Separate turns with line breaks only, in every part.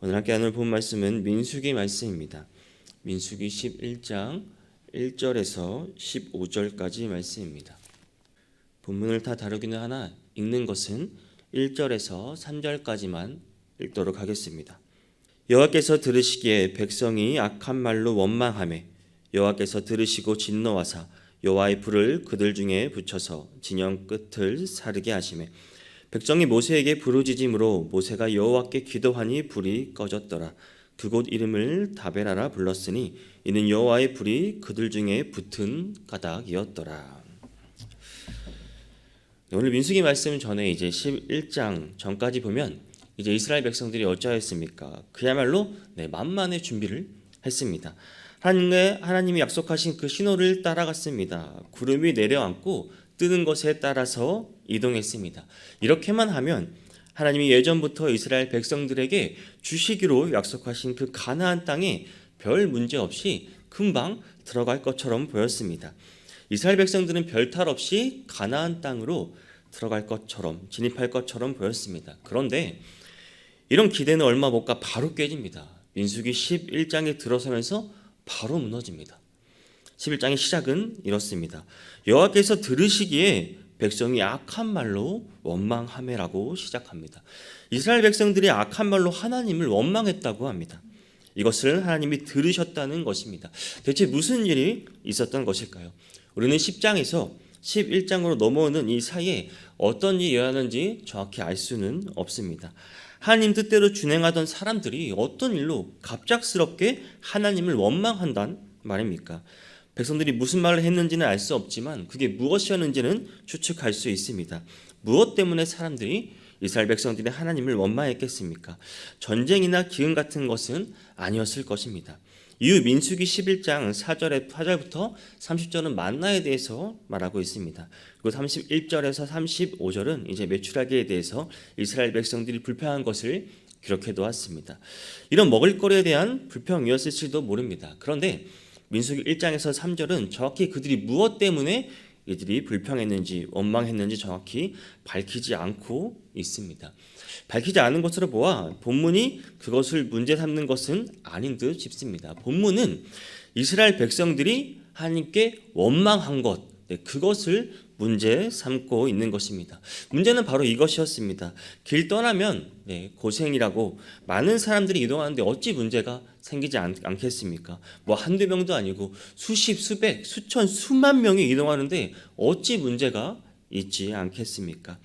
오늘 함께 나눌 본 말씀은 민수기 말씀입니다. 민수기 11장 1절에서 15절까지 말씀입니다. 본문을 다 다루기는 하나 읽는 것은 1절에서 3절까지만 읽도록 하겠습니다. 여호와께서 들으시기에 백성이 악한 말로 원망하매 여호와께서 들으시고 진노하사 여호와의 불을 그들 중에 붙여서 진영 끝을 사르게 하시매 백성이 모세에게 부르짖음으로 모세가 여호와께 기도하니 불이 꺼졌더라. 그곳 이름을 다베라라 불렀으니 이는 여호와의 불이 그들 중에 붙은 까닭이었더라. 오늘 민수기 말씀 전에 이제 11장 전까지 보면 이제 이스라엘 백성들이 어찌하였습니까? 그야말로 만만의 준비를 했습니다. 하나님이 약속하신 그 신호를 따라갔습니다. 구름이 내려앉고 뜨는 것에 따라서 이동했습니다. 이렇게만 하면 하나님이 예전부터 이스라엘 백성들에게 주시기로 약속하신 그 가나안 땅에 별 문제 없이 금방 들어갈 것처럼 보였습니다. 이스라엘 백성들은 별 탈 없이 가나안 땅으로 들어갈 것처럼 진입할 것처럼 보였습니다. 그런데 이런 기대는 얼마 못 가 바로 깨집니다. 민수기 11장에 들어서면서 바로 무너집니다. 11장의 시작은 이렇습니다. 여호와께서 들으시기에 백성이 악한 말로 원망하매라고 시작합니다. 이스라엘 백성들이 악한 말로 하나님을 원망했다고 합니다. 이것을 하나님이 들으셨다는 것입니다. 대체 무슨 일이 있었던 것일까요? 우리는 10장에서 11장으로 넘어오는 이 사이에 어떤 일이 일어나는지 정확히 알 수는 없습니다. 하나님 뜻대로 준행하던 사람들이 어떤 일로 갑작스럽게 하나님을 원망한단 말입니까? 백성들이 무슨 말을 했는지는 알 수 없지만 그게 무엇이었는지는 추측할 수 있습니다. 무엇 때문에 사람들이 이스라엘 백성들이 하나님을 원망했겠습니까? 전쟁이나 기근 같은 것은 아니었을 것입니다. 이후 민수기 11장 4절부터 30절은 만나에 대해서 말하고 있습니다. 그리고 31절에서 35절은 이제 메추라기에 대해서 이스라엘 백성들이 불평한 것을 기록해 놓았습니다. 이런 먹을거리에 대한 불평이었을지도 모릅니다. 그런데 민수기 1장에서 3절은 정확히 그들이 무엇 때문에 이들이 불평했는지 원망했는지 정확히 밝히지 않고 있습니다. 밝히지 않은 것으로 보아 본문이 그것을 문제 삼는 것은 아닌 듯 싶습니다. 본문은 이스라엘 백성들이 하나님께 원망한 것, 그것을 문제 삼고 있는 것입니다. 문제는 바로 이것이었습니다. 길 떠나면 고생이라고 많은 사람들이 이동하는데 어찌 문제가 생기지 않겠습니까? 뭐 한두 명도 아니고 수십, 수백, 수천, 수만 명이 이동하는데 어찌 문제가 있지 않겠습니까?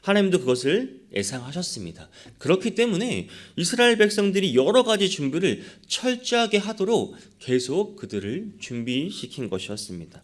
하나님도 그것을 예상하셨습니다. 그렇기 때문에 이스라엘 백성들이 여러 가지 준비를 철저하게 하도록 계속 그들을 준비시킨 것이었습니다.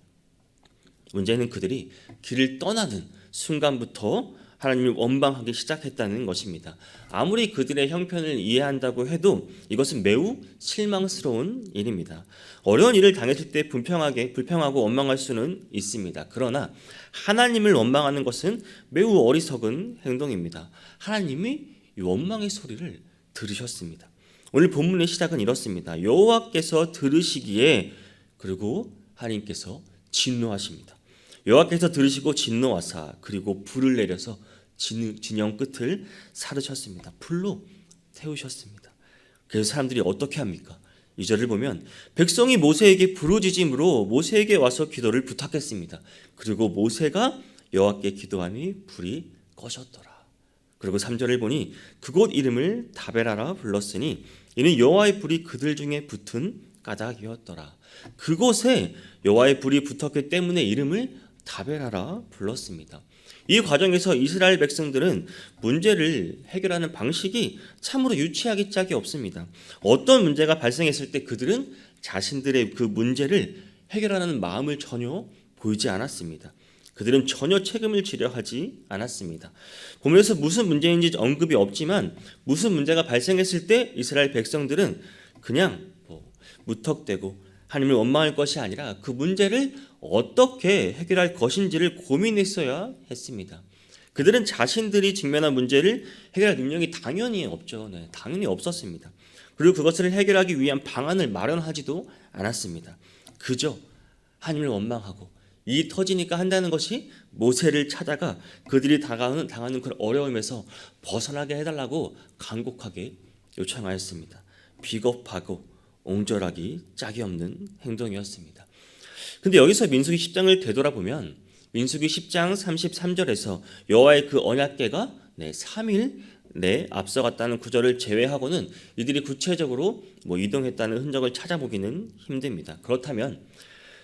문제는 그들이 길을 떠나는 순간부터 하나님을 원망하기 시작했다는 것입니다. 아무리 그들의 형편을 이해한다고 해도 이것은 매우 실망스러운 일입니다. 어려운 일을 당했을 때 불평하고 원망할 수는 있습니다. 그러나 하나님을 원망하는 것은 매우 어리석은 행동입니다. 하나님이 이 원망의 소리를 들으셨습니다. 오늘 본문의 시작은 이렇습니다. 여호와께서 들으시기에 그리고 하나님께서 진노하십니다. 여호와께서 들으시고 진노하사 그리고 불을 내려서 진영 끝을 사르셨습니다. 불로 태우셨습니다. 그래서 사람들이 어떻게 합니까? 2절을 보면 백성이 모세에게 부르짖음으로 모세에게 와서 기도를 부탁했습니다. 그리고 모세가 여호와께 기도하니 불이 꺼졌더라. 그리고 3절을 보니 그곳 이름을 다베라라 불렀으니 이는 여호와의 불이 그들 중에 붙은 까닭이었더라. 그곳에 여호와의 불이 붙었기 때문에 이름을 다베라라 불렀습니다. 이 과정에서 이스라엘 백성들은 문제를 해결하는 방식이 참으로 유치하기 짝이 없습니다. 어떤 문제가 발생했을 때 그들은 자신들의 그 문제를 해결하는 마음을 전혀 보이지 않았습니다. 그들은 전혀 책임을 지려 하지 않았습니다. 본문에서 무슨 문제인지 언급이 없지만 무슨 문제가 발생했을 때 이스라엘 백성들은 그냥 무턱대고 하나님을 원망할 것이 아니라 그 문제를 어떻게 해결할 것인지를 고민했어야 했습니다. 그들은 자신들이 직면한 문제를 해결할 능력이 당연히 없죠. 당연히 없었습니다. 그리고 그것을 해결하기 위한 방안을 마련하지도 않았습니다. 그저 하나님을 원망하고 일이 터지니까 한다는 것이 모세를 찾아가 그들이 당하는 그 어려움에서 벗어나게 해달라고 간곡하게 요청하였습니다. 비겁하고 옹졸하기 짝이 없는 행동이었습니다. 근데 여기서 민수기 10장을 되돌아보면 민수기 10장 33절에서 여호와의 그 언약궤가 3일 앞서갔다는 구절을 제외하고는 이들이 구체적으로 이동했다는 흔적을 찾아보기는 힘듭니다. 그렇다면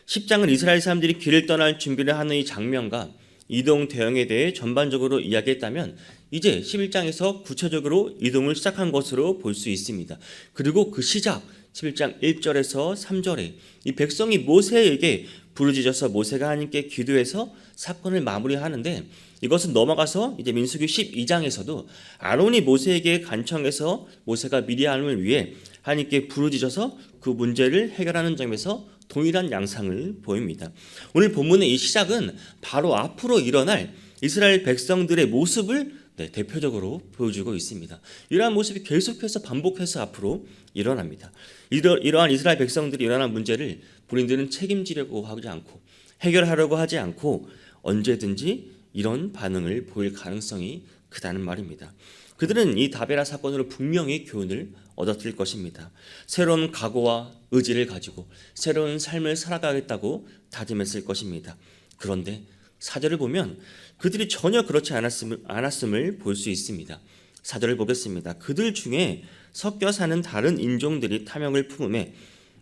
10장은 이스라엘 사람들이 길을 떠날 준비를 하는 이 장면과 이동 대응에 대해 전반적으로 이야기했다면 이제 11장에서 구체적으로 이동을 시작한 것으로 볼 수 있습니다. 그리고 그 시작 11장 1절에서 3절에 이 백성이 모세에게 부르짖어서 모세가 하나님께 기도해서 사건을 마무리하는데, 이것은 넘어가서 이제 민수기 12장에서도 아론이 모세에게 간청해서 모세가 미리암을 위해 하나님께 부르짖어서 그 문제를 해결하는 점에서 동일한 양상을 보입니다. 오늘 본문의 이 시작은 바로 앞으로 일어날 이스라엘 백성들의 모습을 대표적으로 보여주고 있습니다. 이러한 모습이 계속해서 반복해서 앞으로 일어납니다. 이러한 이스라엘 백성들이 일어난 문제를 본인들은 책임지려고 하지 않고 해결하려고 하지 않고 언제든지 이런 반응을 보일 가능성이 크다는 말입니다. 그들은 이 다베라 사건으로 분명히 교훈을 얻었을 것입니다. 새로운 각오와 의지를 가지고 새로운 삶을 살아가겠다고 다짐했을 것입니다. 그런데 4절을 보면 그들이 전혀 그렇지 않았음을 볼 수 있습니다. 4절을 보겠습니다. 그들 중에 섞여 사는 다른 인종들이 탐욕을 품음에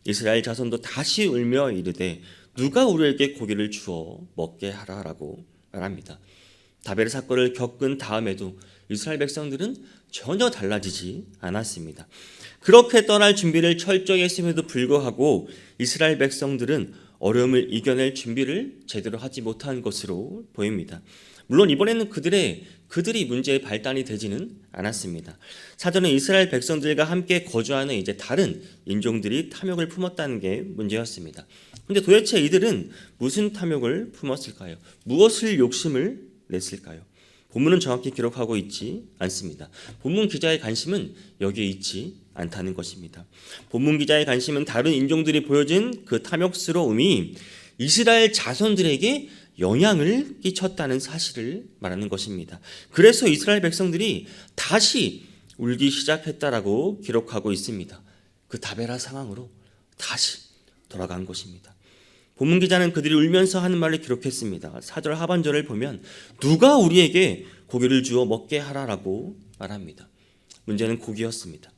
이스라엘 자손도 다시 울며 이르되 누가 우리에게 고기를 주어 먹게 하라라고 말합니다. 다베라 사건을 겪은 다음에도 이스라엘 백성들은 전혀 달라지지 않았습니다. 그렇게 떠날 준비를 철저히 했음에도 불구하고 이스라엘 백성들은 어려움을 이겨낼 준비를 제대로 하지 못한 것으로 보입니다. 물론 이번에는 그들이 문제의 발단이 되지는 않았습니다. 사전에 이스라엘 백성들과 함께 거주하는 이제 다른 인종들이 탐욕을 품었다는 게 문제였습니다. 그런데 도대체 이들은 무슨 탐욕을 품었을까요? 무엇을 욕심을 냈을까요? 본문은 정확히 기록하고 있지 않습니다. 본문 기자의 관심은 여기에 있지 않다는 것입니다. 본문 기자의 관심은 다른 인종들이 보여준 그 탐욕스러움이 이스라엘 자손들에게 영향을 끼쳤다는 사실을 말하는 것입니다. 그래서 이스라엘 백성들이 다시 울기 시작했다라고 기록하고 있습니다. 그 다베라 상황으로 다시 돌아간 것입니다. 본문 기자는 그들이 울면서 하는 말을 기록했습니다. 4절 하반절을 보면 누가 우리에게 고기를 주어 먹게 하라라고 말합니다. 문제는 고기였습니다.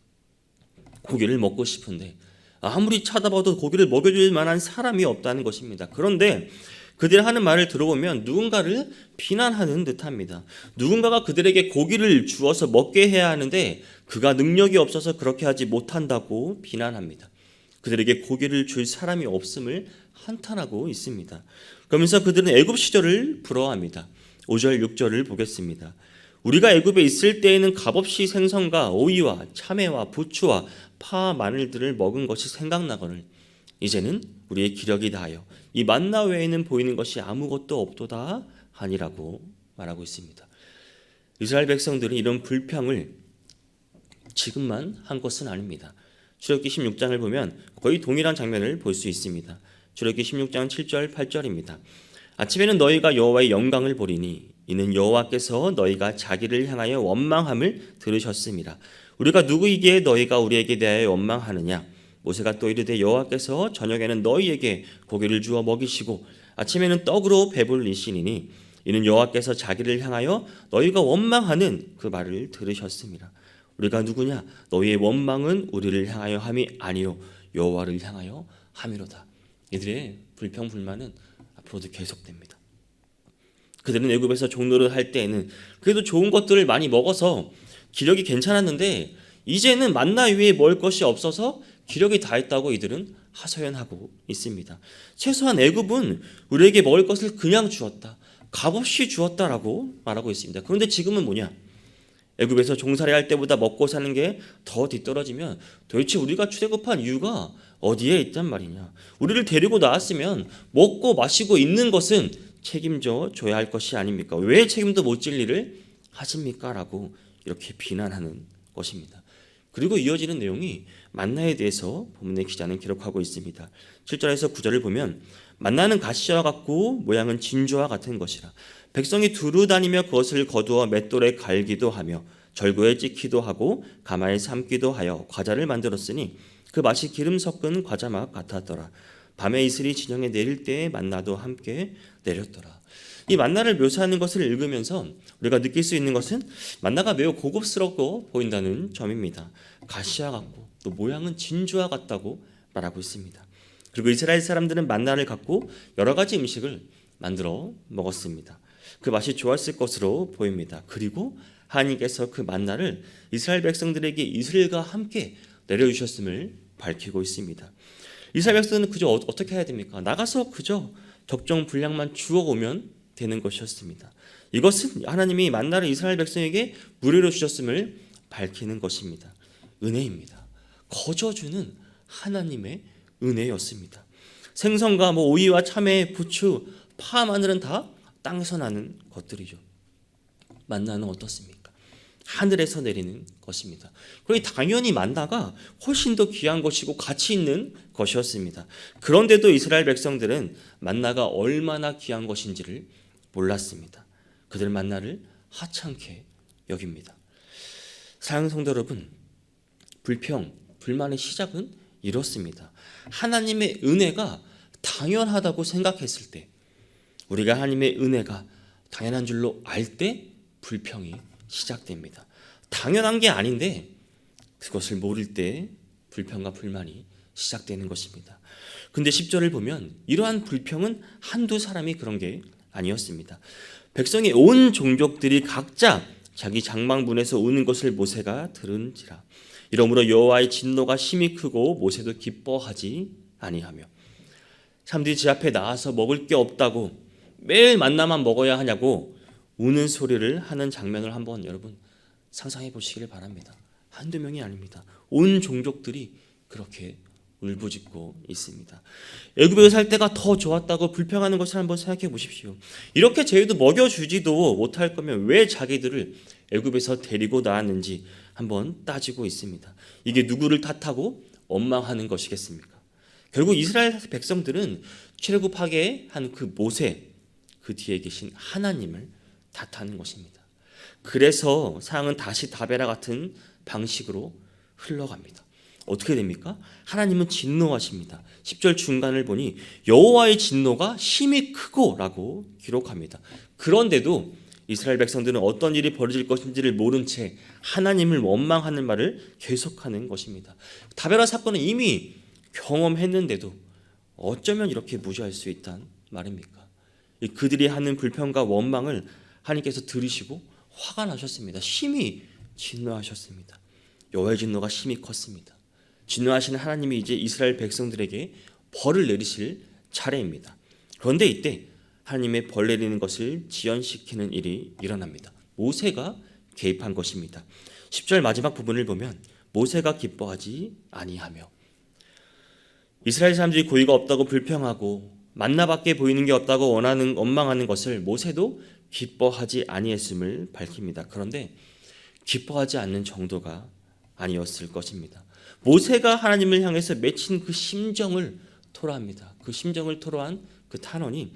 고기를 먹고 싶은데 아무리 찾아봐도 고기를 먹여줄 만한 사람이 없다는 것입니다. 그런데 그들이 하는 말을 들어보면 누군가를 비난하는 듯합니다. 누군가가 그들에게 고기를 주어서 먹게 해야 하는데 그가 능력이 없어서 그렇게 하지 못한다고 비난합니다. 그들에게 고기를 줄 사람이 없음을 한탄하고 있습니다. 그러면서 그들은 애굽 시절을 부러워합니다. 5절 6절을 보겠습니다. 우리가 애굽에 있을 때에는 값없이 생선과 오이와 참외와 부추와 파, 마늘들을 먹은 것이 생각나거늘 이제는 우리의 기력이 다하여 이 만나 외에는 보이는 것이 아무것도 없도다 하니라고 말하고 있습니다. 이스라엘 백성들이 이런 불평을 지금만 한 것은 아닙니다. 출애굽기 16장을 보면 거의 동일한 장면을 볼 수 있습니다. 출애굽기 16장 7절 8절입니다. 아침에는 너희가 여호와의 영광을 보리니 이는 여호와께서 너희가 자기를 향하여 원망함을 들으셨음이라. 우리가 누구이기에 너희가 우리에게 대하여 원망하느냐. 모세가 또 이르되 여호와께서 저녁에는 너희에게 고기를 주어 먹이시고 아침에는 떡으로 배불리시니니 이는 여호와께서 자기를 향하여 너희가 원망하는 그 말을 들으셨음이라. 우리가 누구냐? 너희의 원망은 우리를 향하여 함이 아니요 여호와를 향하여 함이로다. 이들의 불평 불만은 앞으로도 계속됩니다. 그들은 애굽에서 종노릇 할 때에는 그래도 좋은 것들을 많이 먹어서 기력이 괜찮았는데 이제는 만나 위에 먹을 것이 없어서 기력이 다했다고 이들은 하소연하고 있습니다. 최소한 애굽은 우리에게 먹을 것을 그냥 주었다, 값없이 주었다라고 말하고 있습니다. 그런데 지금은 뭐냐? 애굽에서 종살이 할 때보다 먹고 사는 게 더 뒤떨어지면 도대체 우리가 출애굽한 이유가 어디에 있단 말이냐? 우리를 데리고 나왔으면 먹고 마시고 있는 것은 책임져 줘야 할 것이 아닙니까? 왜 책임도 못 질 일을 하십니까? 라고 이렇게 비난하는 것입니다. 그리고 이어지는 내용이 만나에 대해서 본문의 기자는 기록하고 있습니다. 7절에서 9절을 보면 만나는 가시와 같고 모양은 진주와 같은 것이라. 백성이 두루 다니며 그것을 거두어 맷돌에 갈기도 하며 절구에 찢기도 하고 가마에 삶기도 하여 과자를 만들었으니 그 맛이 기름 섞은 과자 맛 같았더라. 밤에 이슬이 진영에 내릴 때에 만나도 함께 내렸더라. 이 만나를 묘사하는 것을 읽으면서 우리가 느낄 수 있는 것은 만나가 매우 고급스럽고 보인다는 점입니다. 가시와 같고 또 모양은 진주와 같다고 말하고 있습니다. 그리고 이스라엘 사람들은 만나를 갖고 여러 가지 음식을 만들어 먹었습니다. 그 맛이 좋았을 것으로 보입니다. 그리고 하나님께서 그 만나를 이스라엘 백성들에게 이슬과 함께 내려주셨음을 밝히고 있습니다. 이스라엘 백성은 그저 어떻게 해야 됩니까? 나가서 그저 적정 분량만 주워오면 되는 것이었습니다. 이것은 하나님이 만나를 이스라엘 백성에게 무료로 주셨음을 밝히는 것입니다. 은혜입니다. 거저주는 하나님의 은혜였습니다. 생선과 오이와 참외, 부추, 파, 마늘은 다 땅에서 나는 것들이죠. 만나는 어떻습니까? 하늘에서 내리는 것입니다. 그리고 당연히 만나가 훨씬 더 귀한 것이고 가치 있는 것이었습니다. 그런데도 이스라엘 백성들은 만나가 얼마나 귀한 것인지를 몰랐습니다. 그들 만나를 하찮게 여깁니다. 사랑하는 성도 여러분, 불평, 불만의 시작은 이렇습니다. 하나님의 은혜가 당연하다고 생각했을 때, 우리가 하나님의 은혜가 당연한 줄로 알 때 불평이 시작됩니다. 당연한 게 아닌데 그것을 모를 때 불평과 불만이 시작되는 것입니다. 근데 10절을 보면 이러한 불평은 한두 사람이 그런 게 아니었습니다. 백성의 온 종족들이 각자 자기 장막문에서 우는 것을 모세가 들은지라. 이러므로 여호와의 진노가 심히 크고 모세도 기뻐하지 아니하며. 사람들이 제 앞에 나와서 먹을 게 없다고 매일 만나만 먹어야 하냐고 우는 소리를 하는 장면을 한번 여러분 상상해 보시기를 바랍니다. 한두 명이 아닙니다. 온 종족들이 그렇게 울부짖고 있습니다. 애굽에 살 때가 더 좋았다고 불평하는 것을 한번 생각해 보십시오. 이렇게 저희도 먹여주지도 못할 거면 왜 자기들을 애굽에서 데리고 나왔는지 한번 따지고 있습니다. 이게 누구를 탓하고 원망하는 것이겠습니까? 결국 이스라엘 백성들은 출애굽하게 한 그 모세, 그 뒤에 계신 하나님을 탓하는 것입니다. 그래서 상황은 다시 다베라 같은 방식으로 흘러갑니다. 어떻게 됩니까? 하나님은 진노하십니다. 10절 중간을 보니 여호와의 진노가 심히 크고라고 기록합니다. 그런데도 이스라엘 백성들은 어떤 일이 벌어질 것인지를 모른 채 하나님을 원망하는 말을 계속하는 것입니다. 다베라 사건은 이미 경험했는데도 어쩌면 이렇게 무시할 수 있단 말입니까? 그들이 하는 불평과 원망을 하나님께서 들으시고 화가 나셨습니다. 심히 진노하셨습니다. 여호와의 진노가 심히 컸습니다. 진노하시는 하나님이 이제 이스라엘 백성들에게 벌을 내리실 차례입니다. 그런데 이때 하나님의 벌 내리는 것을 지연시키는 일이 일어납니다. 모세가 개입한 것입니다. 10절 마지막 부분을 보면 모세가 기뻐하지 아니하며. 이스라엘 사람들이 고의가 없다고 불평하고 만나밖에 보이는 게 없다고 원망하는 것을 모세도 기뻐하지 아니했음을 밝힙니다. 그런데 기뻐하지 않는 정도가 아니었을 것입니다. 모세가 하나님을 향해서 맺힌 그 심정을 토로합니다. 그 심정을 토로한 그 탄원이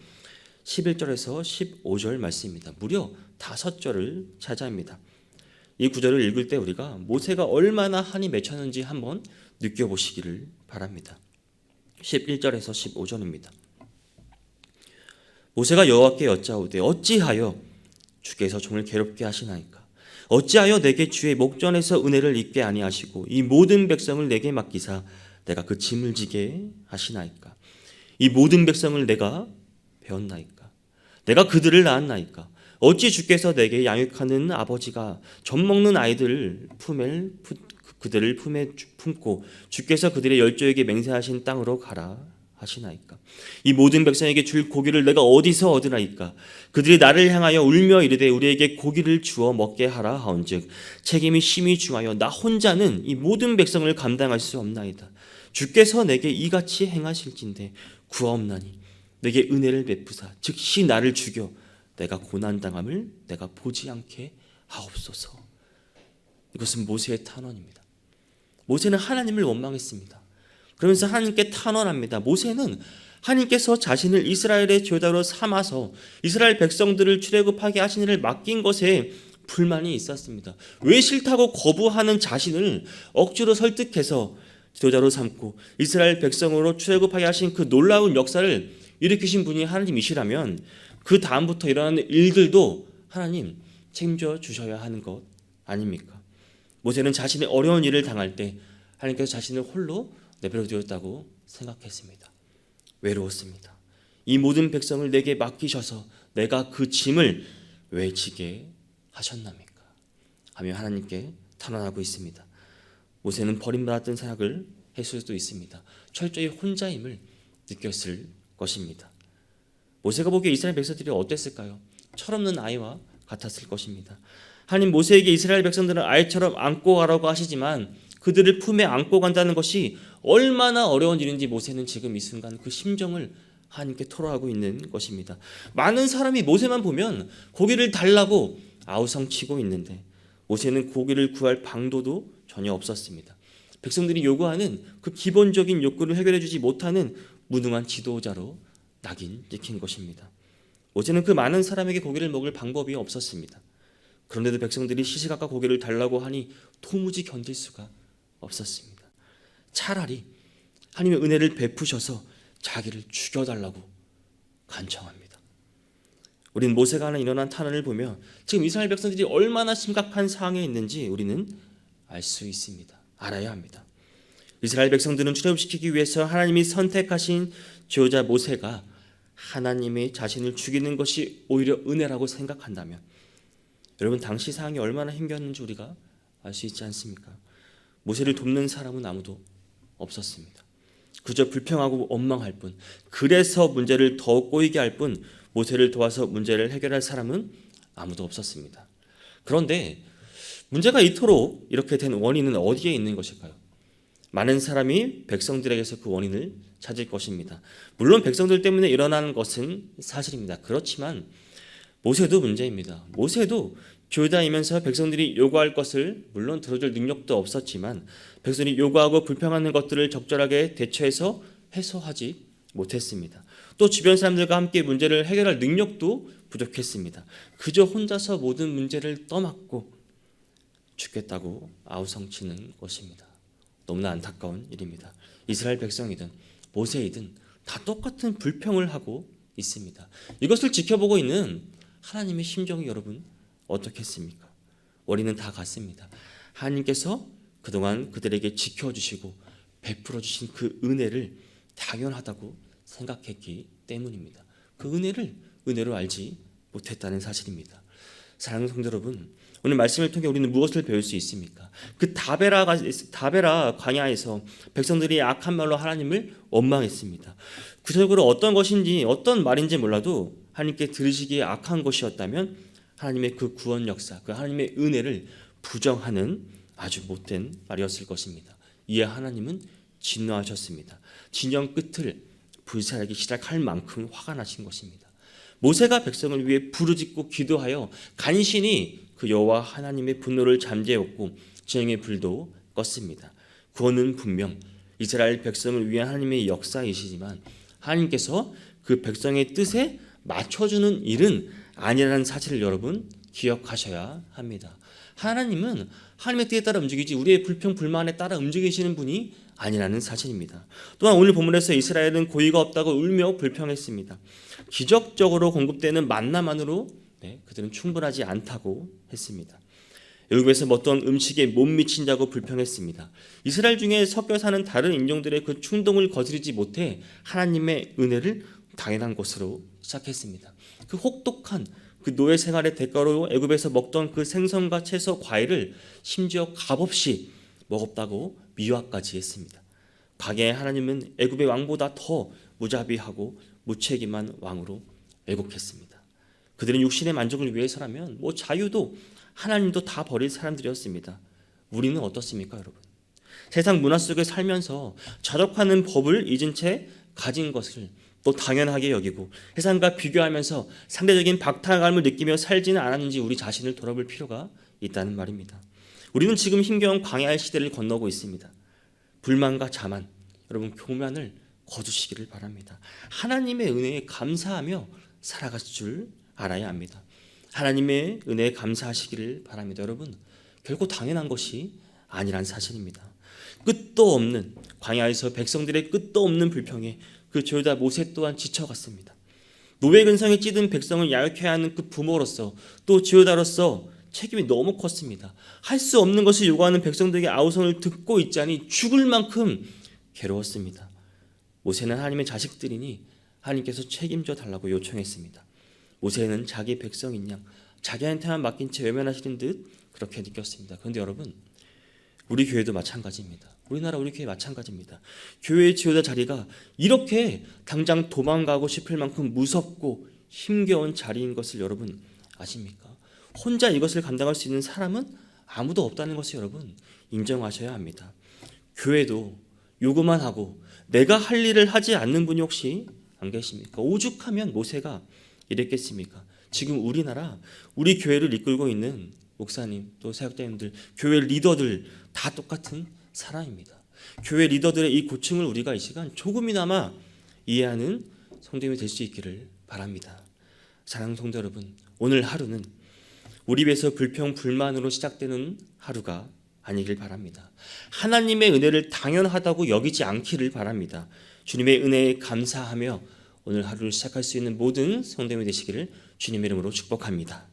11절에서 15절 말씀입니다. 무려 5절을 차지합니다. 이 구절을 읽을 때 우리가 모세가 얼마나 한이 맺혔는지 한번 느껴보시기를 바랍니다. 11절에서 15절입니다. 모세가 여호와께 여짜오되 어찌하여 주께서 종을 괴롭게 하시나이까? 어찌하여 내게 주의 목전에서 은혜를 잊게 아니하시고 이 모든 백성을 내게 맡기사 내가 그 짐을 지게 하시나이까? 이 모든 백성을 내가 배웠나이까? 내가 그들을 낳았나이까? 어찌 주께서 내게 양육하는 아버지가 젖먹는 아이들을 그들을 품에 품고 주께서 그들의 열조에게 맹세하신 땅으로 가라 하시나이까? 이 모든 백성에게 줄 고기를 내가 어디서 얻으나이까? 그들이 나를 향하여 울며 이르되 우리에게 고기를 주어 먹게 하라 하온즉 책임이 심히 중하여 나 혼자는 이 모든 백성을 감당할 수 없나이다. 주께서 내게 이같이 행하실진대 구하옵나니 내게 은혜를 베푸사 즉시 나를 죽여 내가 고난당함을 내가 보지 않게 하옵소서. 이것은 모세의 탄원입니다. 모세는 하나님을 원망했습니다. 그러면서 하나님께 탄원합니다. 모세는 하나님께서 자신을 이스라엘의 제자로 삼아서 이스라엘 백성들을 출애굽하게 하신 일을 맡긴 것에 불만이 있었습니다. 왜 싫다고 거부하는 자신을 억지로 설득해서 지도자로 삼고 이스라엘 백성으로 출애굽하게 하신 그 놀라운 역사를 일으키신 분이 하나님이시라면 그 다음부터 일어나는 일들도 하나님 책임져 주셔야 하는 것 아닙니까? 모세는 자신의 어려운 일을 당할 때 하나님께서 자신을 홀로 내버려 두었다고 생각했습니다. 외로웠습니다. 이 모든 백성을 내게 맡기셔서 내가 그 짐을 왜 지게 하셨납니까? 하며 하나님께 탄원하고 있습니다. 모세는 버림받았던 생각을 했을 수도 있습니다. 철저히 혼자임을 느꼈을 것입니다. 모세가 보기에 이스라엘 백성들이 어땠을까요? 철없는 아이와 같았을 것입니다. 하나님 모세에게 이스라엘 백성들은 아이처럼 안고 가라고 하시지만 그들을 품에 안고 간다는 것이 얼마나 어려운 일인지 모세는 지금 이 순간 그 심정을 하나님께 토로하고 있는 것입니다. 많은 사람이 모세만 보면 고기를 달라고 아우성치고 있는데 모세는 고기를 구할 방도도 전혀 없었습니다. 백성들이 요구하는 그 기본적인 욕구를 해결해 주지 못하는 무능한 지도자로 낙인 찍힌 것입니다. 모세는 그 많은 사람에게 고기를 먹을 방법이 없었습니다. 그런데도 백성들이 시시각각 고기를 달라고 하니 도무지 견딜 수가 없었습니다. 차라리 하나님의 은혜를 베푸셔서 자기를 죽여달라고 간청합니다. 우리는 모세가 하는 일어난 탄원을 보며 지금 이스라엘 백성들이 얼마나 심각한 상황에 있는지 우리는 알 수 있습니다. 알아야 합니다. 이스라엘 백성들은 출애굽시키기 위해서 하나님이 선택하신 지도자 모세가 하나님의 자신을 죽이는 것이 오히려 은혜라고 생각한다면 여러분 당시 상황이 얼마나 힘겼는지 우리가 알 수 있지 않습니까? 모세를 돕는 사람은 아무도 없었습니다. 그저 불평하고 원망할 뿐, 그래서 문제를 더 꼬이게 할 뿐 모세를 도와서 문제를 해결할 사람은 아무도 없었습니다. 그런데 문제가 이토록 이렇게 된 원인은 어디에 있는 것일까요? 많은 사람이 백성들에게서 그 원인을 찾을 것입니다. 물론 백성들 때문에 일어나는 것은 사실입니다. 그렇지만 모세도 문제입니다. 모세도 교다이면서 백성들이 요구할 것을 물론 들어줄 능력도 없었지만 백성들이 요구하고 불평하는 것들을 적절하게 대처해서 해소하지 못했습니다. 또 주변 사람들과 함께 문제를 해결할 능력도 부족했습니다. 그저 혼자서 모든 문제를 떠맡고 죽겠다고 아우성치는 것입니다. 너무나 안타까운 일입니다. 이스라엘 백성이든 모세이든 다 똑같은 불평을 하고 있습니다. 이것을 지켜보고 있는 하나님의 심정이 여러분 어떻겠습니까? 원인은 다 같습니다. 하나님께서 그동안 그들에게 지켜주시고 베풀어 주신 그 은혜를 당연하다고 생각했기 때문입니다. 그 은혜를 은혜로 알지 못했다는 사실입니다. 사랑하는 성도 여러분, 오늘 말씀을 통해 우리는 무엇을 배울 수 있습니까? 그 다베라 광야에서 백성들이 악한 말로 하나님을 원망했습니다. 구체적으로 어떤 것인지 어떤 말인지 몰라도 하나님께 들으시기에 악한 것이었다면 하나님의 그 구원 역사, 그 하나님의 은혜를 부정하는 아주 못된 말이었을 것입니다. 이에 하나님은 진노하셨습니다. 진영 끝을 불살하기 시작할 만큼 화가 나신 것입니다. 모세가 백성을 위해 부르짖고 기도하여 간신히 그 여호와 하나님의 분노를 잠재웠고 진영의 불도 껐습니다. 구원은 분명 이스라엘 백성을 위한 하나님의 역사이시지만 하나님께서 그 백성의 뜻에 맞춰주는 일은 아니라는 사실을 여러분 기억하셔야 합니다. 하나님은 하나님의 뜻에 따라 움직이지 우리의 불평 불만에 따라 움직이시는 분이 아니라는 사실입니다. 또한 오늘 본문에서 이스라엘은 고의가 없다고 울며 불평했습니다. 기적적으로 공급되는 만나만으로 그들은 충분하지 않다고 했습니다. 애굽에서 어떤 음식에 못 미친다고 불평했습니다. 이스라엘 중에 섞여 사는 다른 인종들의 그 충동을 거스르지 못해 하나님의 은혜를 당연한 것으로 시작했습니다. 그 혹독한 그 노예 생활의 대가로 애굽에서 먹던 그 생선과 채소, 과일을 심지어 값없이 먹었다고 미화까지 했습니다. 광야의 하나님은 애굽의 왕보다 더 무자비하고 무책임한 왕으로 왜곡했습니다. 그들은 육신의 만족을 위해서라면 자유도 하나님도 다 버릴 사람들이었습니다. 우리는 어떻습니까, 여러분? 세상 문화 속에 살면서 자족하는 법을 잊은 채 가진 것을 또 당연하게 여기고 세상과 비교하면서 상대적인 박탈감을 느끼며 살지는 않았는지 우리 자신을 돌아볼 필요가 있다는 말입니다. 우리는 지금 힘겨운 광야의 시대를 건너고 있습니다. 불만과 자만, 여러분 교만을 거두시기를 바랍니다. 하나님의 은혜에 감사하며 살아갈 줄 알아야 합니다. 하나님의 은혜에 감사하시기를 바랍니다. 여러분, 결코 당연한 것이 아니란 사실입니다. 끝도 없는 광야에서 백성들의 끝도 없는 불평에 그 죄다 모세 또한 지쳐갔습니다. 노예 근성에 찌든 백성을 야육해야 하는 그 부모로서 또 지도자로서 책임이 너무 컸습니다. 할 수 없는 것을 요구하는 백성들에게 아우성을 듣고 있자니 죽을 만큼 괴로웠습니다. 모세는 하나님의 자식들이니 하나님께서 책임져 달라고 요청했습니다. 모세는 자기 백성인 양 자기한테만 맡긴 채 외면하시는 듯 그렇게 느꼈습니다. 그런데 여러분, 우리 교회도 마찬가지입니다. 우리나라 우리 교회 마찬가지입니다. 교회의 지도자 자리가 이렇게 당장 도망가고 싶을 만큼 무섭고 힘겨운 자리인 것을 여러분 아십니까? 혼자 이것을 감당할 수 있는 사람은 아무도 없다는 것을 여러분 인정하셔야 합니다. 교회도 요구만 하고 내가 할 일을 하지 않는 분이 혹시 안 계십니까? 오죽하면 모세가 이랬겠습니까? 지금 우리나라 우리 교회를 이끌고 있는 목사님 또 사역자님들, 교회 리더들 다 똑같은 사람입니다. 교회 리더들의 이 고충을 우리가 이 시간 조금이나마 이해하는 성도님이 될 수 있기를 바랍니다. 사랑하는 성도 여러분, 오늘 하루는 우리 입에서 불평 불만으로 시작되는 하루가 아니길 바랍니다. 하나님의 은혜를 당연하다고 여기지 않기를 바랍니다. 주님의 은혜에 감사하며 오늘 하루를 시작할 수 있는 모든 성도님이 되시기를 주님의 이름으로 축복합니다.